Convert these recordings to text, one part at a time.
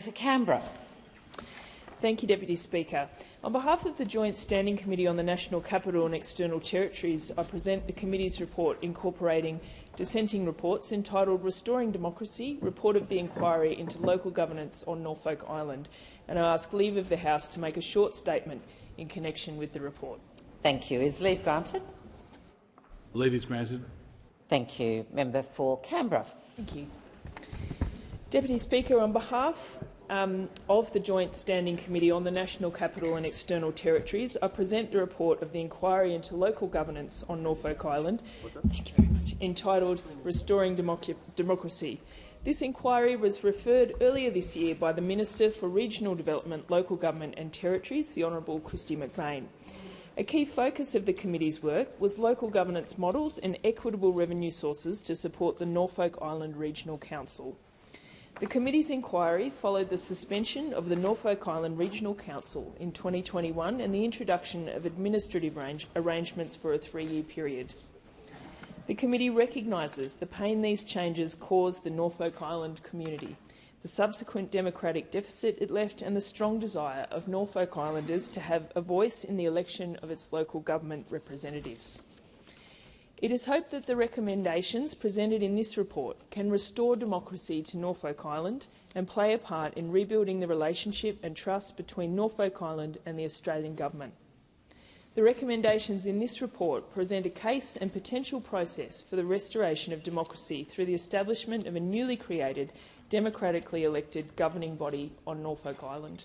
For Canberra. Thank you, Deputy Speaker. On behalf of the Joint Standing Committee on the National Capital and External Territories, I present the committee's report incorporating dissenting reports entitled Restoring Democracy, Report of the Inquiry into Local Governance on Norfolk Island, and I ask leave of the House to make a short statement in connection with the report. Thank you. Is leave granted? Leave is granted. Thank you. Member for Canberra. Thank you. Deputy Speaker, on behalf of the Joint Standing Committee on the National Capital and External Territories, I present the report of the inquiry into local governance on Norfolk Island, thank you very much, entitled Restoring Democracy. This inquiry was referred earlier this year by the Minister for Regional Development, Local Government and Territories, the Honourable Kristy McBain. A key focus of the committee's work was local governance models and equitable revenue sources to support the Norfolk Island Regional Council. The committee's inquiry followed the suspension of the Norfolk Island Regional Council in 2021 and the introduction of administrative arrangements for a 3-year period. The committee recognises the pain these changes caused the Norfolk Island community, the subsequent democratic deficit it left and the strong desire of Norfolk Islanders to have a voice in the election of its local government representatives. It is hoped that the recommendations presented in this report can restore democracy to Norfolk Island and play a part in rebuilding the relationship and trust between Norfolk Island and the Australian Government. The recommendations in this report present a case and potential process for the restoration of democracy through the establishment of a newly created, democratically elected governing body on Norfolk Island.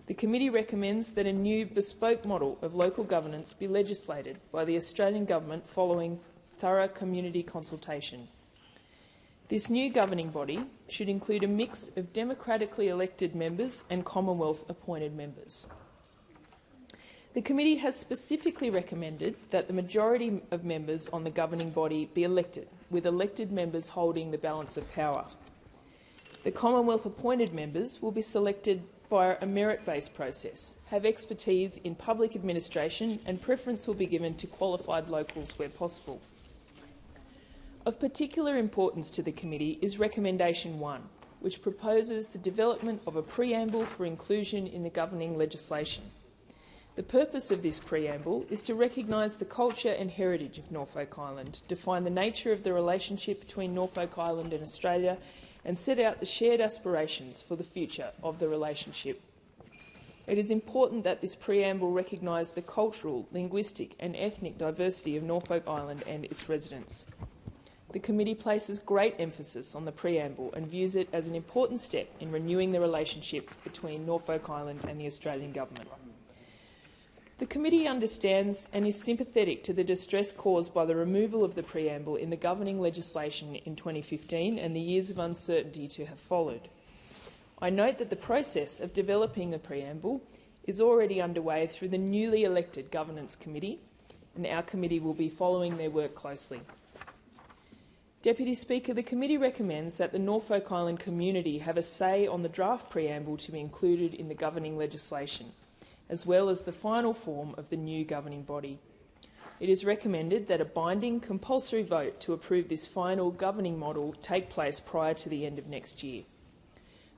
The committee recommends that a new bespoke model of local governance be legislated by the Australian Government following thorough community consultation. This new governing body should include a mix of democratically elected members and Commonwealth-appointed members. The committee has specifically recommended that the majority of members on the governing body be elected, with elected members holding the balance of power. The Commonwealth-appointed members will be selected via a merit-based process, have expertise in public administration and preference will be given to qualified locals where possible. Of particular importance to the committee is Recommendation 1, which proposes the development of a preamble for inclusion in the governing legislation. The purpose of this preamble is to recognise the culture and heritage of Norfolk Island, define the nature of the relationship between Norfolk Island and Australia, and set out the shared aspirations for the future of the relationship. It is important that this preamble recognise the cultural, linguistic and ethnic diversity of Norfolk Island and its residents. The committee places great emphasis on the preamble and views it as an important step in renewing the relationship between Norfolk Island and the Australian Government. The committee understands and is sympathetic to the distress caused by the removal of the preamble in the governing legislation in 2015 and the years of uncertainty to have followed. I note that the process of developing the preamble is already underway through the newly elected Governance Committee, and our committee will be following their work closely. Deputy Speaker, the committee recommends that the Norfolk Island community have a say on the draft preamble to be included in the governing legislation, as well as the final form of the new governing body. It is recommended that a binding, compulsory vote to approve this final governing model take place prior to the end of next year.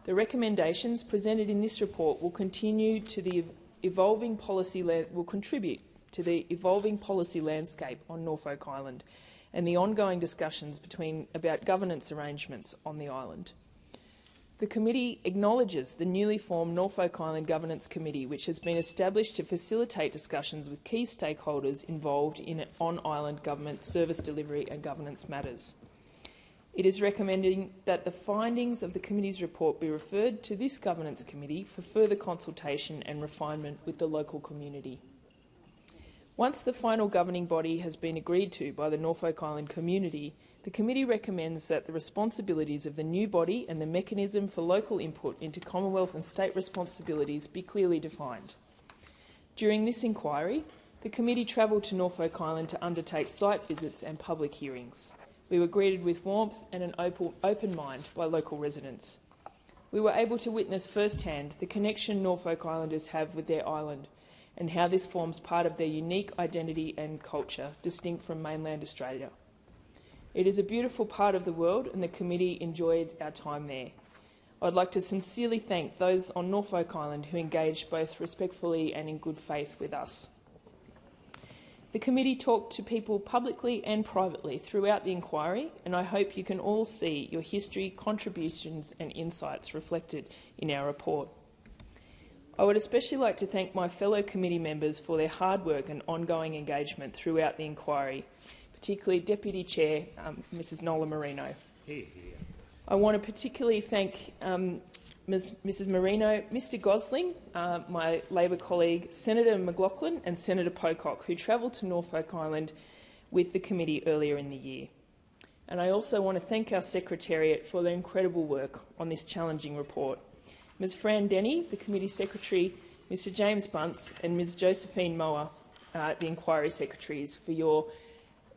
The recommendations presented in this report will contribute to the evolving policy landscape on Norfolk Island and the ongoing discussions about governance arrangements on the island. The committee acknowledges the newly formed Norfolk Island Governance Committee, which has been established to facilitate discussions with key stakeholders involved in on-island government service delivery and governance matters. It is recommending that the findings of the committee's report be referred to this Governance Committee for further consultation and refinement with the local community. Once the final governing body has been agreed to by the Norfolk Island community, the committee recommends that the responsibilities of the new body and the mechanism for local input into Commonwealth and state responsibilities be clearly defined. During this inquiry, the committee travelled to Norfolk Island to undertake site visits and public hearings. We were greeted with warmth and an open mind by local residents. We were able to witness firsthand the connection Norfolk Islanders have with their island and how this forms part of their unique identity and culture, distinct from mainland Australia. It is a beautiful part of the world and the committee enjoyed our time there. I'd like to sincerely thank those on Norfolk Island who engaged both respectfully and in good faith with us. The committee talked to people publicly and privately throughout the inquiry, and I hope you can all see your history, contributions and insights reflected in our report. I would especially like to thank my fellow committee members for their hard work and ongoing engagement throughout the inquiry, particularly Deputy Chair Mrs Nola Marino. I want to particularly thank Mrs Marino, Mr Gosling, my Labor colleague, Senator McLaughlin and Senator Pocock, who travelled to Norfolk Island with the committee earlier in the year. And I also want to thank our Secretariat for their incredible work on this challenging report. Ms Fran Denny, the Committee Secretary, Mr James Bunce and Ms Josephine Moa, the Inquiry Secretaries, for your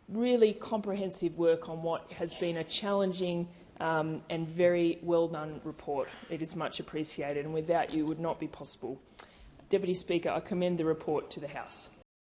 really comprehensive work on what has been a challenging and very well done report. It is much appreciated, and without you it would not be possible. Deputy Speaker, I commend the report to the House.